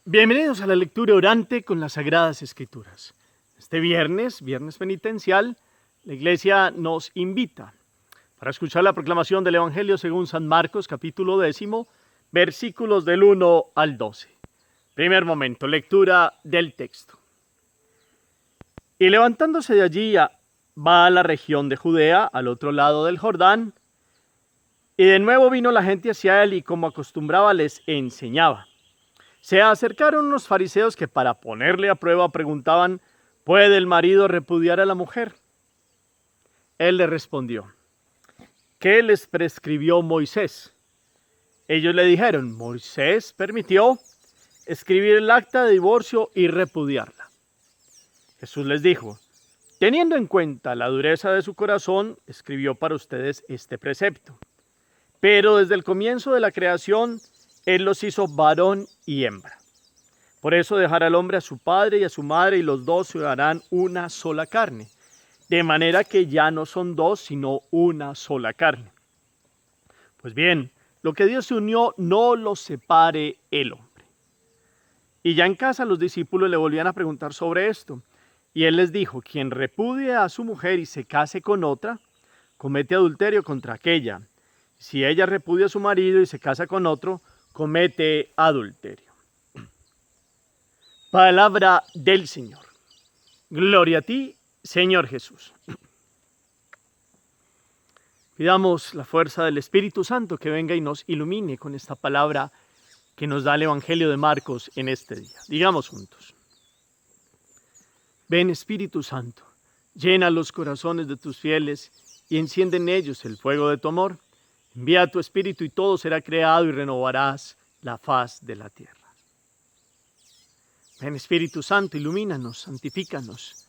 Bienvenidos a la lectura orante con las Sagradas Escrituras. Este viernes penitencial, la Iglesia nos invita para escuchar la proclamación del Evangelio según San Marcos, capítulo 10, versículos del 1 al 12. Primer momento, lectura del texto. Y levantándose de allí, va a la región de Judea, al otro lado del Jordán, y de nuevo vino la gente hacia él, y como acostumbraba les enseñaba. Se acercaron unos fariseos que para ponerle a prueba preguntaban: ¿puede el marido repudiar a la mujer? Él le respondió: ¿qué les prescribió Moisés? Ellos le dijeron: Moisés permitió escribir el acta de divorcio y repudiarla. Jesús les dijo: teniendo en cuenta la dureza de su corazón, escribió para ustedes este precepto. Pero desde el comienzo de la creación, Él los hizo varón y hembra. Por eso dejará el hombre a su padre y a su madre, y los dos se harán una sola carne. De manera que ya no son dos, sino una sola carne. Pues bien, lo que Dios unió, no lo separe el hombre. Y ya en casa los discípulos le volvían a preguntar sobre esto. Y Él les dijo: quien repudie a su mujer y se case con otra, comete adulterio contra aquella. Si ella repudia a su marido y se casa con otro, comete adulterio. Palabra del Señor. Gloria a ti, Señor Jesús. Pidamos la fuerza del Espíritu Santo que venga y nos ilumine con esta palabra que nos da el Evangelio de Marcos en este día. Digamos juntos: ven, Espíritu Santo, llena los corazones de tus fieles y enciende en ellos el fuego de tu amor. Envía tu Espíritu y todo será creado y renovarás la faz de la tierra. Ven, Espíritu Santo, ilumínanos, santifícanos,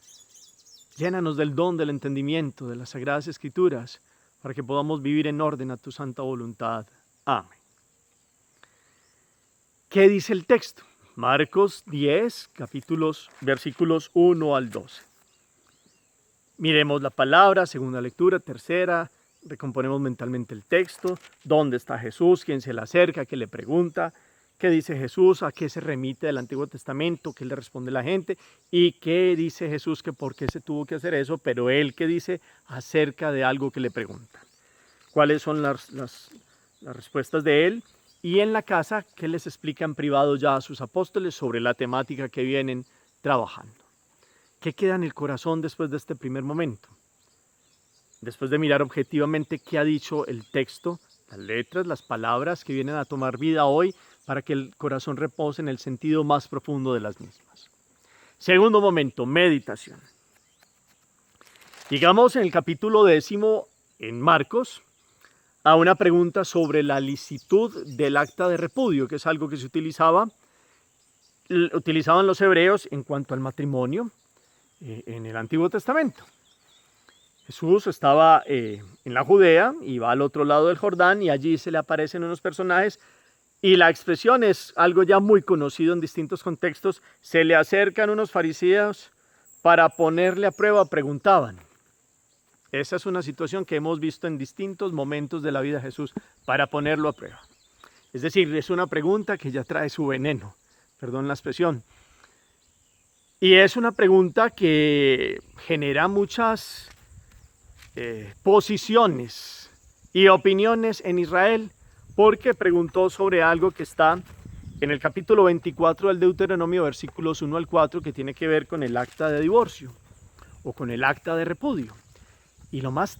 llénanos del don del entendimiento de las Sagradas Escrituras para que podamos vivir en orden a tu santa voluntad. Amén. ¿Qué dice el texto? Marcos 10, versículos 1 al 12. Miremos la palabra, segunda lectura, tercera. Recomponemos mentalmente el texto. ¿Dónde está Jesús? ¿Quién se le acerca? ¿Qué le pregunta? ¿Qué dice Jesús? ¿A qué se remite del Antiguo Testamento? ¿Qué le responde la gente? ¿Y qué dice Jesús? Que por qué se tuvo que hacer eso, pero él qué dice acerca de algo que le preguntan. ¿Cuáles son las respuestas de él? Y en la casa, ¿qué les explica en privado ya a sus apóstoles sobre la temática que vienen trabajando? ¿Qué queda en el corazón después de este primer momento? Después de mirar objetivamente qué ha dicho el texto, las letras, las palabras que vienen a tomar vida hoy, para que el corazón repose en el sentido más profundo de las mismas. Segundo momento, meditación. Llegamos en el capítulo 10 en Marcos a una pregunta sobre la licitud del acta de repudio, que es algo que se utilizaban los hebreos en cuanto al matrimonio en el Antiguo Testamento. Jesús estaba en la Judea y va al otro lado del Jordán, y allí se le aparecen unos personajes, y la expresión es algo ya muy conocido en distintos contextos. Se le acercan unos fariseos para ponerle a prueba, preguntaban. Esa es una situación que hemos visto en distintos momentos de la vida de Jesús, para ponerlo a prueba. Es decir, es una pregunta que ya trae su veneno, perdón la expresión. Y es una pregunta que genera muchas posiciones y opiniones en Israel, porque preguntó sobre algo que está en el capítulo 24 del Deuteronomio, versículos 1 al 4, que tiene que ver con el acta de divorcio o con el acta de repudio. Y lo más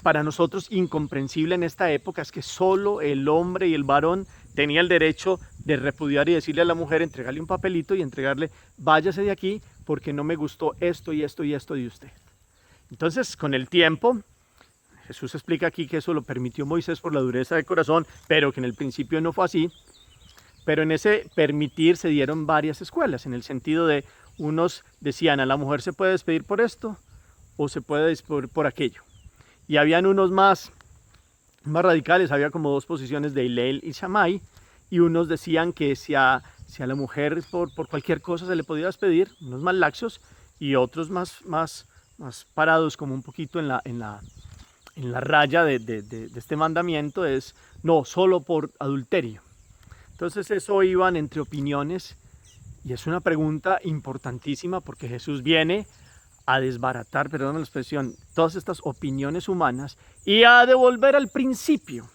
para nosotros incomprensible en esta época es que solo el hombre y el varón tenía el derecho de repudiar y decirle a la mujer, entregarle un papelito y entregarle: váyase de aquí porque no me gustó esto y esto y esto de usted. Entonces, con el tiempo, Jesús explica aquí que eso lo permitió Moisés por la dureza de corazón, pero que en el principio no fue así. Pero en ese permitir se dieron varias escuelas, en el sentido de unos decían: a la mujer se puede despedir por esto o se puede despedir por aquello. Y habían unos más radicales, había como dos posiciones de Hillel y Shammai, y unos decían que si a la mujer por cualquier cosa se le podía despedir, unos más laxos, y otros más parados como un poquito en la raya de este mandamiento, es no, solo por adulterio. Entonces eso iban entre opiniones y es una pregunta importantísima porque Jesús viene a desbaratar, perdón la expresión, todas estas opiniones humanas y a devolver al principio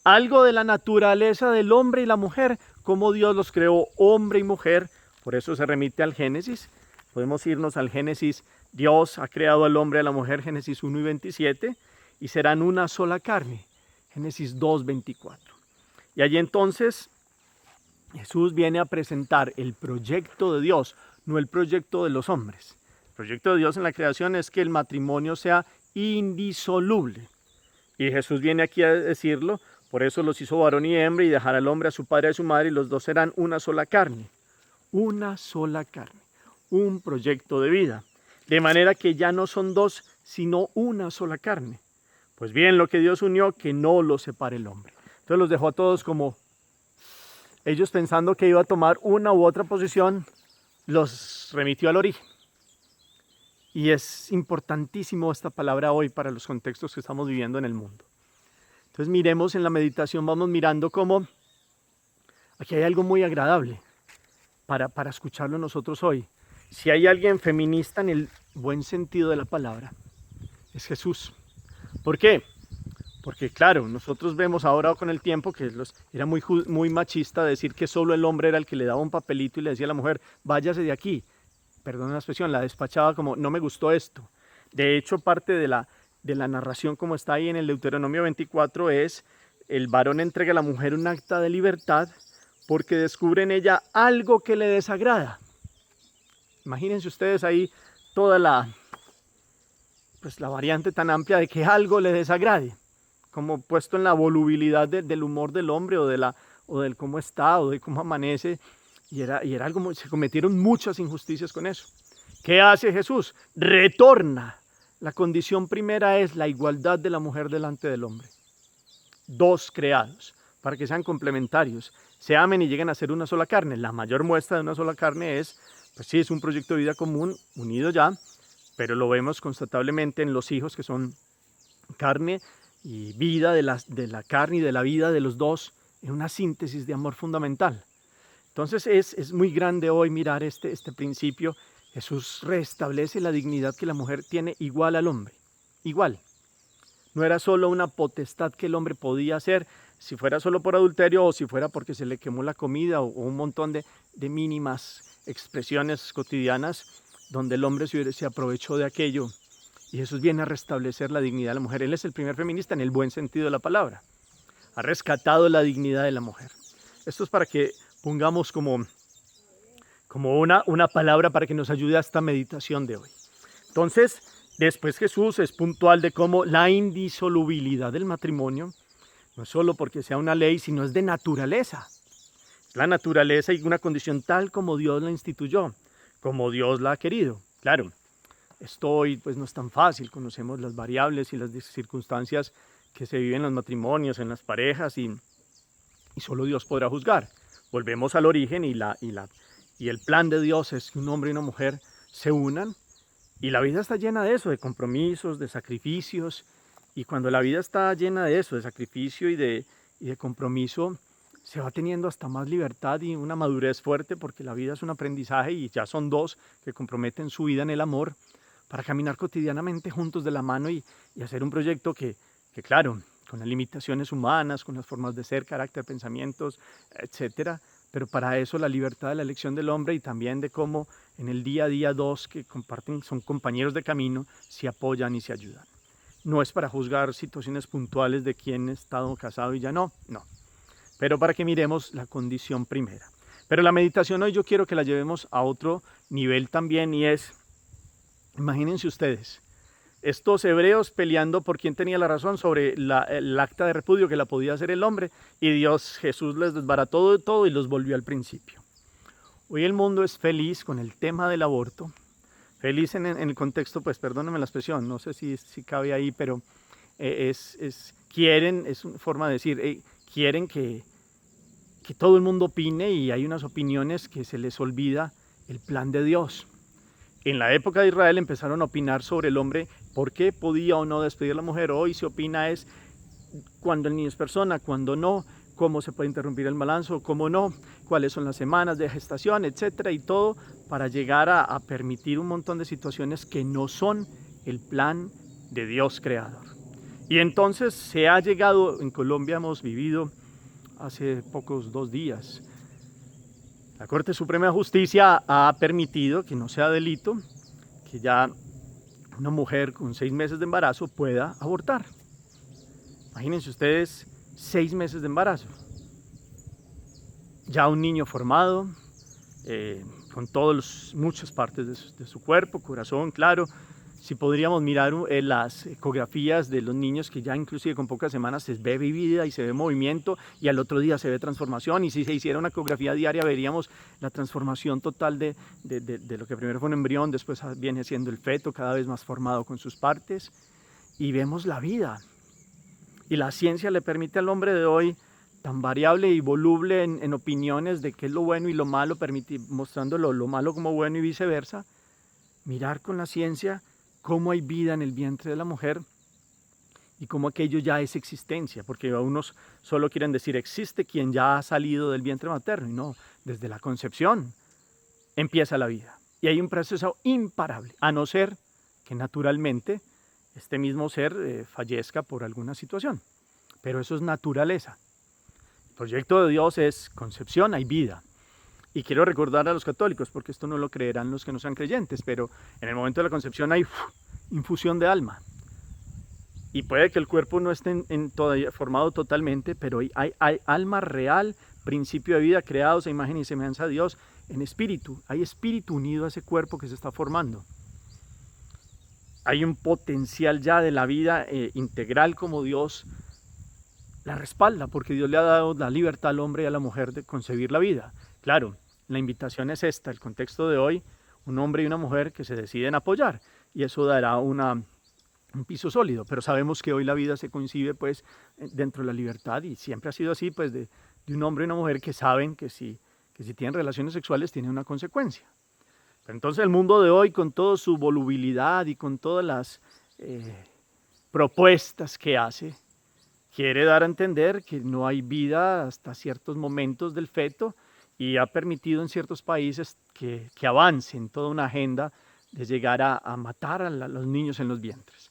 algo de la naturaleza del hombre y la mujer, cómo Dios los creó hombre y mujer. Por eso se remite al Génesis. Podemos irnos al Génesis. Dios ha creado al hombre y a la mujer, Génesis 1 y 27, y serán una sola carne, Génesis 2, 24. Y allí entonces Jesús viene a presentar el proyecto de Dios, no el proyecto de los hombres. El proyecto de Dios en la creación es que el matrimonio sea indisoluble. Y Jesús viene aquí a decirlo. Por eso los hizo varón y hembra, y dejará al hombre a su padre y a su madre, y los dos serán una sola carne. Una sola carne. Un proyecto de vida. De manera que ya no son dos, sino una sola carne. Pues bien, lo que Dios unió, que no lo separe el hombre. Entonces los dejó a todos como ellos pensando que iba a tomar una u otra posición, los remitió al origen. Y es importantísimo esta palabra hoy para los contextos que estamos viviendo en el mundo. Entonces miremos en la meditación, vamos mirando cómo aquí hay algo muy agradable para escucharlo nosotros hoy. Si hay alguien feminista en el buen sentido de la palabra, es Jesús. ¿Por qué? Porque claro, nosotros vemos ahora con el tiempo que era muy machista decir que solo el hombre era el que le daba un papelito y le decía a la mujer, váyase de aquí. Perdón la expresión, la despachaba como, no me gustó esto. De hecho, parte de la narración como está ahí en el Deuteronomio 24 es el varón entrega a la mujer un acta de libertad porque descubre en ella algo que le desagrada. Imagínense ustedes ahí toda la variante tan amplia de que algo le desagrade, como puesto en la volubilidad del humor del hombre o del cómo está o de cómo amanece, y era algo, se cometieron muchas injusticias con eso. ¿Qué hace Jesús? Retorna. La condición primera es la igualdad de la mujer delante del hombre. Dos creados, para que sean complementarios, se amen y lleguen a ser una sola carne. La mayor muestra de una sola carne es, pues sí, es un proyecto de vida común, unido ya, pero lo vemos constatablemente en los hijos que son carne y vida de la carne y de la vida de los dos, en una síntesis de amor fundamental. Entonces es muy grande hoy mirar este principio. Jesús restablece la dignidad que la mujer tiene igual al hombre, igual. No era solo una potestad que el hombre podía hacer, si fuera solo por adulterio o si fuera porque se le quemó la comida o un montón de mínimas expresiones cotidianas donde el hombre se aprovechó de aquello. Y Jesús viene a restablecer la dignidad de la mujer. Él es el primer feminista en el buen sentido de la palabra. Ha rescatado la dignidad de la mujer. Esto es para que pongamos como una palabra para que nos ayude a esta meditación de hoy. Entonces, después Jesús es puntual de cómo la indisolubilidad del matrimonio no es solo porque sea una ley, sino es de naturaleza. Es la naturaleza y una condición tal como Dios la instituyó, como Dios la ha querido. Claro, esto hoy pues no es tan fácil, conocemos las variables y las circunstancias que se viven en los matrimonios, en las parejas y solo Dios podrá juzgar. Volvemos al origen y el plan de Dios es que un hombre y una mujer se unan y la vida está llena de eso, de compromisos, de sacrificios, y cuando la vida está llena de eso, de sacrificio y de compromiso, se va teniendo hasta más libertad y una madurez fuerte porque la vida es un aprendizaje y ya son dos que comprometen su vida en el amor para caminar cotidianamente juntos de la mano y hacer un proyecto que claro, con las limitaciones humanas, con las formas de ser, carácter, pensamientos, etcétera, pero para eso la libertad de la elección del hombre y también de cómo en el día a día dos que comparten, son compañeros de camino, se apoyan y se ayudan. No es para juzgar situaciones puntuales de quién ha estado casado y ya no, pero para que miremos la condición primera. Pero la meditación hoy yo quiero que la llevemos a otro nivel también y es, imagínense ustedes, estos hebreos peleando por quién tenía la razón sobre el acta de repudio que la podía hacer el hombre y Jesús les desbarató de todo y los volvió al principio. Hoy el mundo es feliz con el tema del aborto, feliz en el contexto, pues perdónenme la expresión, no sé si cabe ahí, pero quieren, es una forma de decir, quieren que todo el mundo opine y hay unas opiniones que se les olvida el plan de Dios. En la época de Israel empezaron a opinar sobre el hombre, por qué podía o no despedir a la mujer. Hoy se opina es cuando el niño es persona, cuando no, cómo se puede interrumpir el embarazo, cómo no, cuáles son las semanas de gestación, etcétera, y todo para llegar a permitir un montón de situaciones que no son el plan de Dios creador. Y entonces se ha llegado, en Colombia hemos vivido hace pocos 2 días, la Corte Suprema de Justicia ha permitido que no sea delito que ya una mujer con 6 meses de embarazo pueda abortar. Imagínense ustedes 6 meses de embarazo. Ya un niño formado, con muchas partes de su cuerpo, corazón, claro. Si podríamos mirar las ecografías de los niños que ya inclusive con pocas semanas se ve vida y se ve movimiento y al otro día se ve transformación, y si se hiciera una ecografía diaria veríamos la transformación total de lo que primero fue un embrión, después viene siendo el feto cada vez más formado con sus partes, y vemos la vida. Y la ciencia le permite al hombre de hoy, tan variable y voluble en opiniones de qué es lo bueno y lo malo, mostrándolo lo malo como bueno y viceversa, mirar con la ciencia cómo hay vida en el vientre de la mujer y cómo aquello ya es existencia, porque unos solo quieren decir existe quien ya ha salido del vientre materno, y no, desde la concepción empieza la vida. Y hay un proceso imparable, a no ser que naturalmente este mismo ser fallezca por alguna situación, pero eso es naturaleza. El proyecto de Dios es concepción, hay vida. Y quiero recordar a los católicos, porque esto no lo creerán los que no sean creyentes, pero en el momento de la concepción hay infusión de alma. Y puede que el cuerpo no esté todavía formado totalmente, pero hay alma real, principio de vida, creados a imagen y semejanza de Dios en espíritu. Hay espíritu unido a ese cuerpo que se está formando. Hay un potencial ya de la vida integral como Dios la respalda, porque Dios le ha dado la libertad al hombre y a la mujer de concebir la vida. Claro, la invitación es esta, el contexto de hoy, un hombre y una mujer que se deciden apoyar, y eso dará un piso sólido, pero sabemos que hoy la vida se concibe pues dentro de la libertad, y siempre ha sido así, pues de un hombre y una mujer que saben que si tienen relaciones sexuales tiene una consecuencia. Pero entonces el mundo de hoy, con toda su volubilidad y con todas las propuestas que hace, quiere dar a entender que no hay vida hasta ciertos momentos del feto, y ha permitido en ciertos países que avancen toda una agenda de llegar a matar a los niños en los vientres.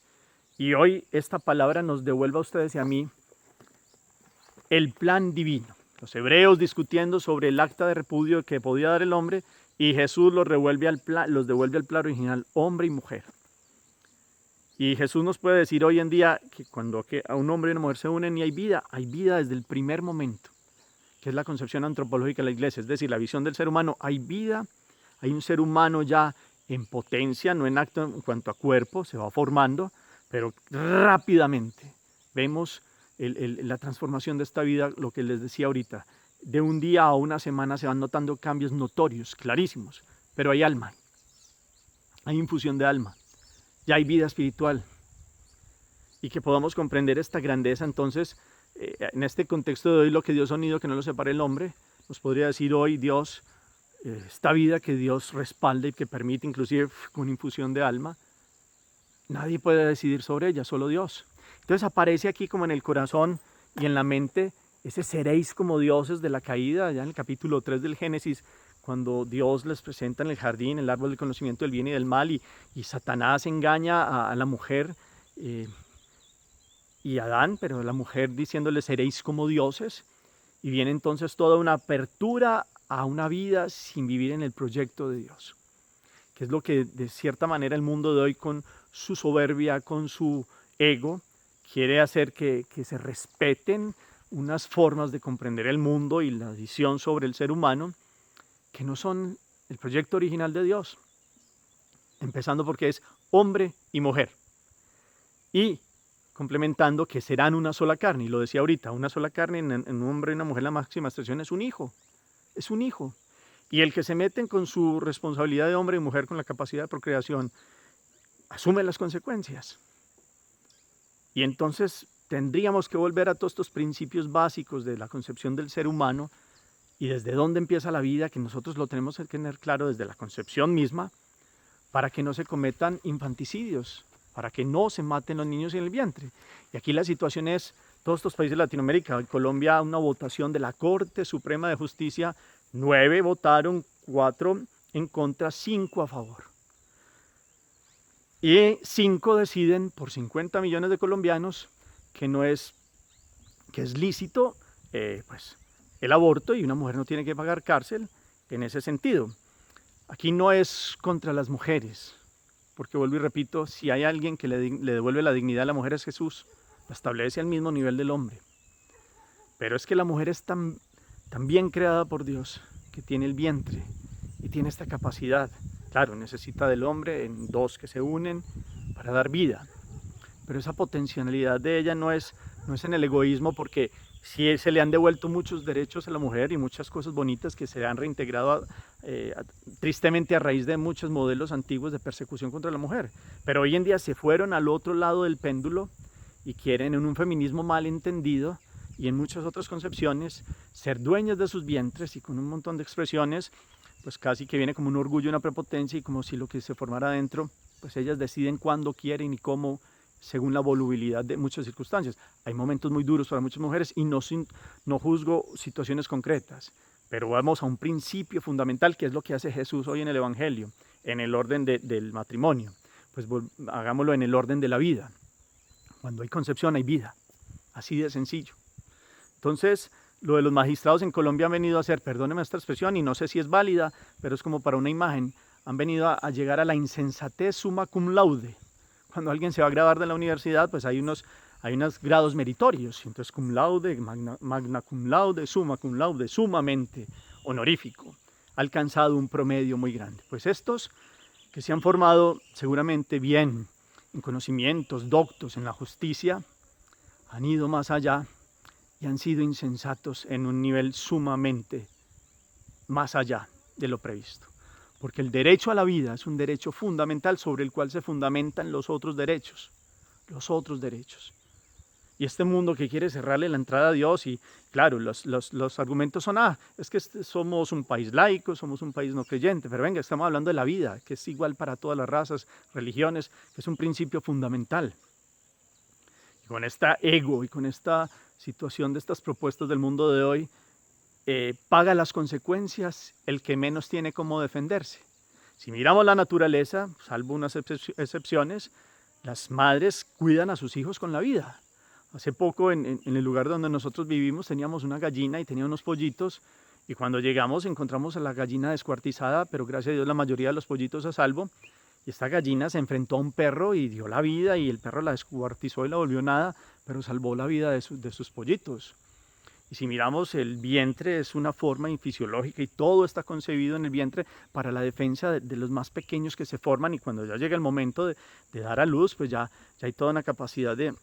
Y hoy esta palabra nos devuelve a ustedes y a mí el plan divino. Los hebreos discutiendo sobre el acta de repudio que podía dar el hombre, y Jesús los devuelve al plan original, hombre y mujer. Y Jesús nos puede decir hoy en día que cuando a un hombre y una mujer se unen y hay vida desde el primer momento, que es la concepción antropológica de la iglesia, es decir, la visión del ser humano. Hay vida, hay un ser humano ya en potencia, no en acto en cuanto a cuerpo, se va formando, pero rápidamente vemos la transformación de esta vida, lo que les decía ahorita. De un día a una semana se van notando cambios notorios, clarísimos, pero hay alma, hay infusión de alma, ya hay vida espiritual. Y que podamos comprender esta grandeza, entonces, en este contexto de hoy, lo que Dios ha unido, que no lo separe el hombre, nos podría decir hoy Dios, esta vida que Dios respalda y que permite, inclusive con infusión de alma, nadie puede decidir sobre ella, solo Dios. Entonces aparece aquí como en el corazón y en la mente ese seréis como dioses de la caída, ya en el capítulo 3 del Génesis, cuando Dios les presenta en el jardín el árbol del conocimiento del bien y del mal, y Satanás engaña a la mujer y a Adán, pero la mujer diciéndole seréis como dioses, y viene entonces toda una apertura a una vida sin vivir en el proyecto de Dios, que es lo que de cierta manera el mundo de hoy, con su soberbia, con su ego, quiere hacer que se respeten unas formas de comprender el mundo y la visión sobre el ser humano que no son el proyecto original de Dios, empezando porque es hombre y mujer, y complementando que serán una sola carne, y lo decía ahorita, una sola carne en un hombre y una mujer, la máxima expresión es un hijo, y el que se meten con su responsabilidad de hombre y mujer, con la capacidad de procreación, asume las consecuencias. Y entonces tendríamos que volver a todos estos principios básicos de la concepción del ser humano, y desde dónde empieza la vida, que nosotros lo tenemos que tener claro desde la concepción misma, para que no se cometan infanticidios, para que no se maten los niños en el vientre. Y aquí la situación es todos estos países de Latinoamérica. En Colombia, una votación de la Corte Suprema de Justicia, 9 votaron, 4 en contra, 5 a favor. Y 5 deciden por 50 millones de colombianos que es lícito pues, el aborto, y una mujer no tiene que pagar cárcel en ese sentido. Aquí no es contra las mujeres, porque vuelvo y repito, si hay alguien que le devuelve la dignidad a la mujer es Jesús, la establece al mismo nivel del hombre. Pero es que la mujer es tan bien creada por Dios, que tiene el vientre y tiene esta capacidad. Claro, necesita del hombre en dos que se unen para dar vida. Pero esa potencialidad de ella no es en el egoísmo, porque sí se le han devuelto muchos derechos a la mujer y muchas cosas bonitas que se han reintegrado tristemente a raíz de muchos modelos antiguos de persecución contra la mujer. Pero hoy en día se fueron al otro lado del péndulo y quieren, en un feminismo mal entendido y en muchas otras concepciones, ser dueñas de sus vientres, y con un montón de expresiones, pues casi que viene como un orgullo, una prepotencia, y como si lo que se formara adentro, pues ellas deciden cuándo quieren y cómo, según la volubilidad de muchas circunstancias. Hay momentos muy duros para muchas mujeres y no juzgo situaciones concretas, pero vamos a un principio fundamental, que es lo que hace Jesús hoy en el Evangelio, en el orden del matrimonio. Pues hagámoslo en el orden de la vida. Cuando hay concepción hay vida, así de sencillo. Entonces, lo de los magistrados en Colombia han venido a hacer, perdóneme esta expresión y no sé si es válida, pero es como para una imagen, han venido a llegar a la insensatez summa cum laude. Cuando alguien se va a graduar de la universidad, pues hay unos grados meritorios, entonces cum laude, magna cum laude, summa cum laude, sumamente honorífico, ha alcanzado un promedio muy grande. Pues estos que se han formado seguramente bien en conocimientos, doctos en la justicia, han ido más allá y han sido insensatos en un nivel sumamente más allá de lo previsto. Porque el derecho a la vida es un derecho fundamental sobre el cual se fundamentan los otros derechos. Los otros derechos. Y este mundo que quiere cerrarle la entrada a Dios, y claro, los argumentos son, es que somos un país laico, somos un país no creyente, pero venga, estamos hablando de la vida, que es igual para todas las razas, religiones, que es un principio fundamental. Y con esta ego y con esta situación de estas propuestas del mundo de hoy, paga las consecuencias el que menos tiene cómo defenderse. Si miramos la naturaleza, salvo unas excepciones, las madres cuidan a sus hijos con la vida. Hace poco en el lugar donde nosotros vivimos teníamos una gallina y tenía unos pollitos, y cuando llegamos encontramos a la gallina descuartizada, pero gracias a Dios la mayoría de los pollitos a salvo. Y esta gallina se enfrentó a un perro y dio la vida, y el perro la descuartizó y la volvió nada, pero salvó la vida de sus pollitos. Y si miramos, el vientre es una forma fisiológica y todo está concebido en el vientre para la defensa de los más pequeños que se forman, y cuando ya llega el momento de dar a luz, pues ya hay toda una capacidad de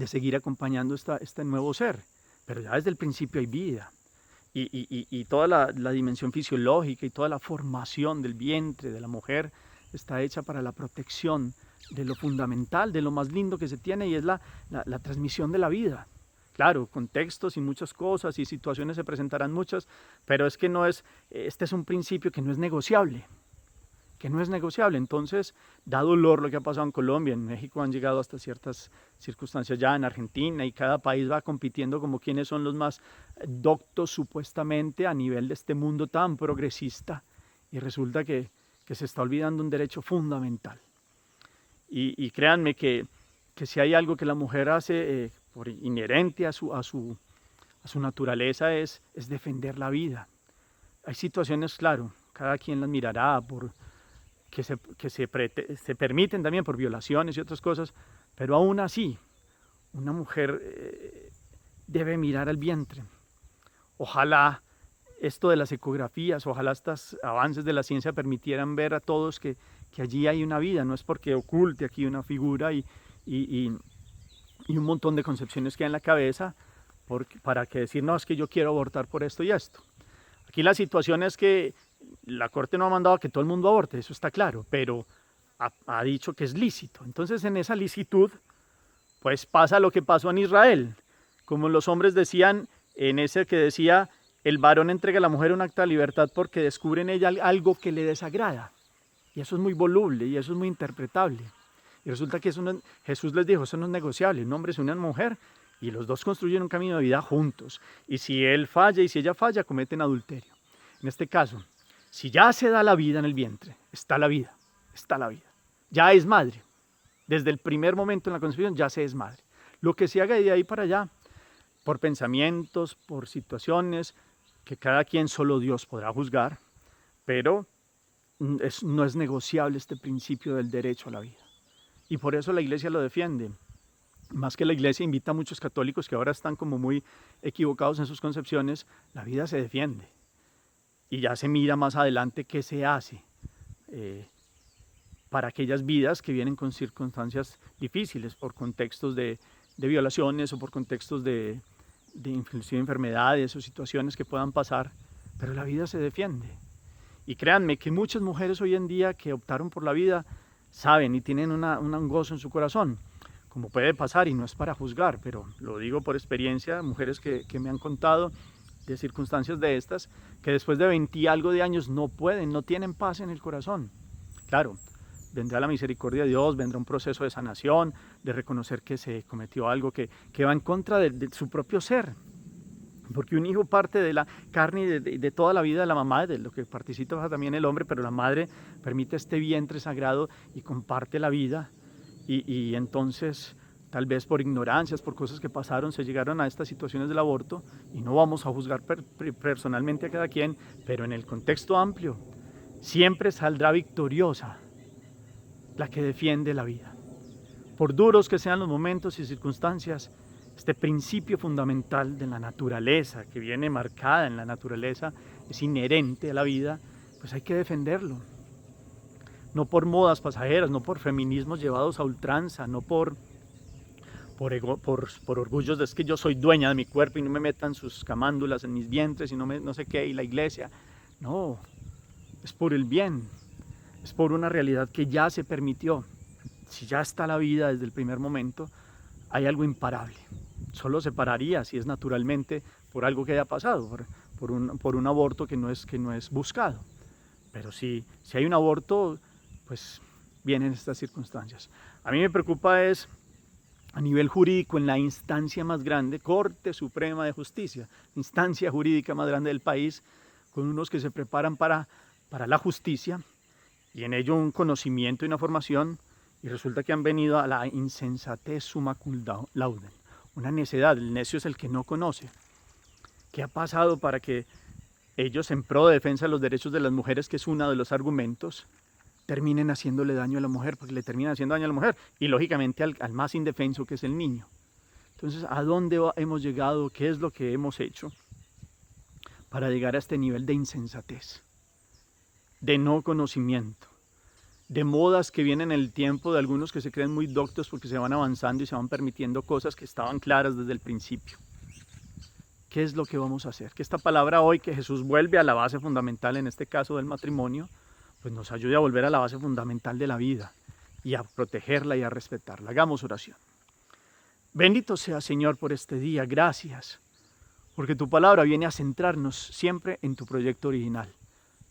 seguir acompañando este nuevo ser. Pero ya desde el principio hay vida. Y toda la dimensión fisiológica y toda la formación del vientre de la mujer está hecha para la protección de lo fundamental, de lo más lindo que se tiene, y es la transmisión de la vida. Claro, contextos y muchas cosas y situaciones se presentarán muchas, pero es que este es un principio que no es negociable, Entonces, da dolor lo que ha pasado en Colombia. En México han llegado hasta ciertas circunstancias ya, en Argentina, y cada país va compitiendo como quiénes son los más doctos supuestamente a nivel de este mundo tan progresista, y resulta que se está olvidando un derecho fundamental. Y créanme que si hay algo que la mujer hace por inherente a su naturaleza es defender la vida. Hay situaciones, claro, cada quien las mirará que se permiten también por violaciones y otras cosas, pero aún así, una mujer debe mirar al vientre. Ojalá esto de las ecografías, ojalá estos avances de la ciencia permitieran ver a todos que allí hay una vida, no es porque oculte aquí una figura y un montón de concepciones que hay en la cabeza para que decir, no, es que yo quiero abortar por esto y esto. Aquí la situación es que la Corte no ha mandado a que todo el mundo aborte, eso está claro, pero ha dicho que es lícito. Entonces, en esa licitud, pues pasa lo que pasó en Israel. Como los hombres decían, en ese que decía, el varón entrega a la mujer un acta de libertad porque descubre en ella algo que le desagrada. Y eso es muy voluble y eso es muy interpretable. Y resulta que Jesús les dijo, eso no es negociable. Un hombre es una mujer Y los dos construyen un camino de vida juntos. Y si él falla y si ella falla, cometen adulterio. En este caso, si ya se da la vida en el vientre, está la vida, está la vida. Ya es madre. Desde el primer momento en la concepción ya se es madre. Lo que se haga de ahí para allá, por pensamientos, por situaciones, que cada quien solo Dios podrá juzgar, pero no es negociable este principio del derecho a la vida. Y por eso la Iglesia lo defiende. Más que la Iglesia invita a muchos católicos que ahora están como muy equivocados en sus concepciones, la vida se defiende. Y ya se mira más adelante qué se hace para aquellas vidas que vienen con circunstancias difíciles, por contextos de violaciones o por contextos de inclusive enfermedades o situaciones que puedan pasar, pero la vida se defiende. Y créanme que muchas mujeres hoy en día que optaron por la vida saben y tienen un gozo en su corazón, como puede pasar, y no es para juzgar, pero lo digo por experiencia, mujeres que me han contado de circunstancias de estas, que después de 20 y algo de años no pueden, no tienen paz en el corazón. Claro, vendrá la misericordia de Dios, vendrá un proceso de sanación, de reconocer que se cometió algo que va en contra de su propio ser. Porque un hijo parte de la carne y de toda la vida de la mamá, de lo que participa también el hombre, pero la madre permite este vientre sagrado y comparte la vida. Y entonces, tal vez por ignorancias, por cosas que pasaron, se llegaron a estas situaciones del aborto, y no vamos a juzgar personalmente a cada quien, pero en el contexto amplio, siempre saldrá victoriosa la que defiende la vida. Por duros que sean los momentos y circunstancias, este principio fundamental de la naturaleza, que viene marcada en la naturaleza, es inherente a la vida, pues hay que defenderlo. No por modas pasajeras, no por feminismos llevados a ultranza, no por orgullos de es que yo soy dueña de mi cuerpo y no me metan sus camándulas en mis vientres y no sé qué, y la iglesia. No, es por el bien, es por una realidad que ya se permitió. Si ya está la vida desde el primer momento, hay algo imparable. Solo se pararía si es naturalmente por algo que haya pasado, por un aborto que no es buscado. Pero si hay un aborto, pues vienen estas circunstancias. A mí me preocupa es a nivel jurídico, en la instancia más grande, Corte Suprema de Justicia, instancia jurídica más grande del país, con unos que se preparan para la justicia y en ello un conocimiento y una formación, y resulta que han venido a la insensatez summa cum laude, una necedad. El necio es el que no conoce. ¿Qué ha pasado para que ellos, en pro de defensa de los derechos de las mujeres, que es uno de los argumentos, terminen haciéndole daño a la mujer? Porque le terminan haciendo daño a la mujer y lógicamente al más indefenso, que es el niño. Entonces, ¿a dónde hemos llegado? ¿Qué es lo que hemos hecho para llegar a este nivel de insensatez, de no conocimiento, de modas que vienen en el tiempo de algunos que se creen muy doctos porque se van avanzando y se van permitiendo cosas que estaban claras desde el principio? ¿Qué es lo que vamos a hacer? Que esta palabra hoy, que Jesús vuelve a la base fundamental, en este caso del matrimonio, pues nos ayude a volver a la base fundamental de la vida y a protegerla y a respetarla. Hagamos oración. Bendito sea, Señor, por este día. Gracias, porque tu palabra viene a centrarnos siempre en tu proyecto original.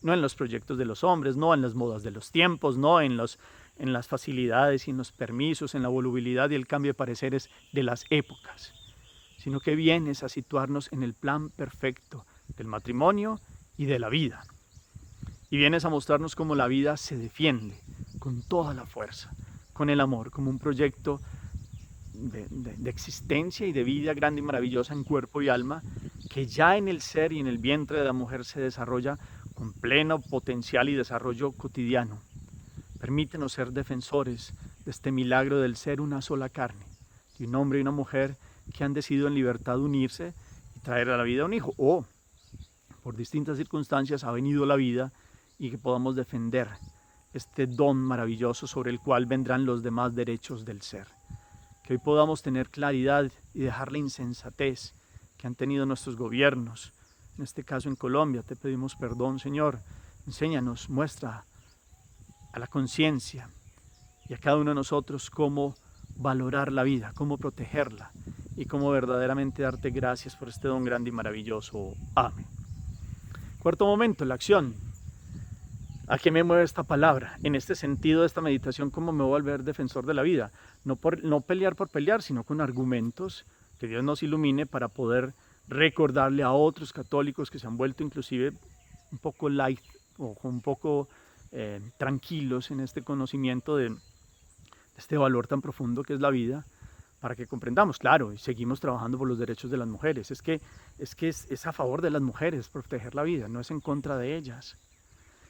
No en los proyectos de los hombres, no en las modas de los tiempos, no en las facilidades y en los permisos, en la volubilidad y el cambio de pareceres de las épocas, sino que vienes a situarnos en el plan perfecto del matrimonio y de la vida. Y vienes a mostrarnos cómo la vida se defiende con toda la fuerza, con el amor, como un proyecto de existencia y de vida grande y maravillosa en cuerpo y alma, que ya en el ser y en el vientre de la mujer se desarrolla con pleno potencial y desarrollo cotidiano. Permítenos ser defensores de este milagro del ser una sola carne, de un hombre y una mujer que han decidido en libertad unirse y traer a la vida un hijo, o por distintas circunstancias ha venido la vida, y que podamos defender este don maravilloso sobre el cual vendrán los demás derechos del ser. Que hoy podamos tener claridad y dejar la insensatez que han tenido nuestros gobiernos. En este caso en Colombia, te pedimos perdón, Señor. Enséñanos, muestra a la conciencia y a cada uno de nosotros cómo valorar la vida, cómo protegerla y cómo verdaderamente darte gracias por este don grande y maravilloso. Amén. Cuarto momento, la acción. ¿A qué me mueve esta palabra? En este sentido de esta meditación, ¿cómo me voy a volver defensor de la vida? No pelear por pelear, sino con argumentos Que Dios nos ilumine para poder recordarle a otros católicos que se han vuelto inclusive un poco light o un poco tranquilos en este conocimiento de este valor tan profundo que es la vida, para que comprendamos, claro, y seguimos trabajando por los derechos de las mujeres. Es a favor de las mujeres proteger la vida, no es en contra de ellas.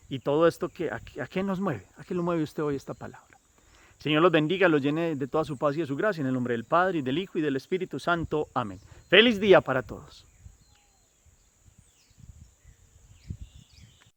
Y todo esto, ¿a qué nos mueve? ¿A qué lo mueve usted hoy esta palabra? Señor los bendiga, los llene de toda su paz y de su gracia, en el nombre del Padre, y del Hijo, y del Espíritu Santo. Amén. Feliz día para todos.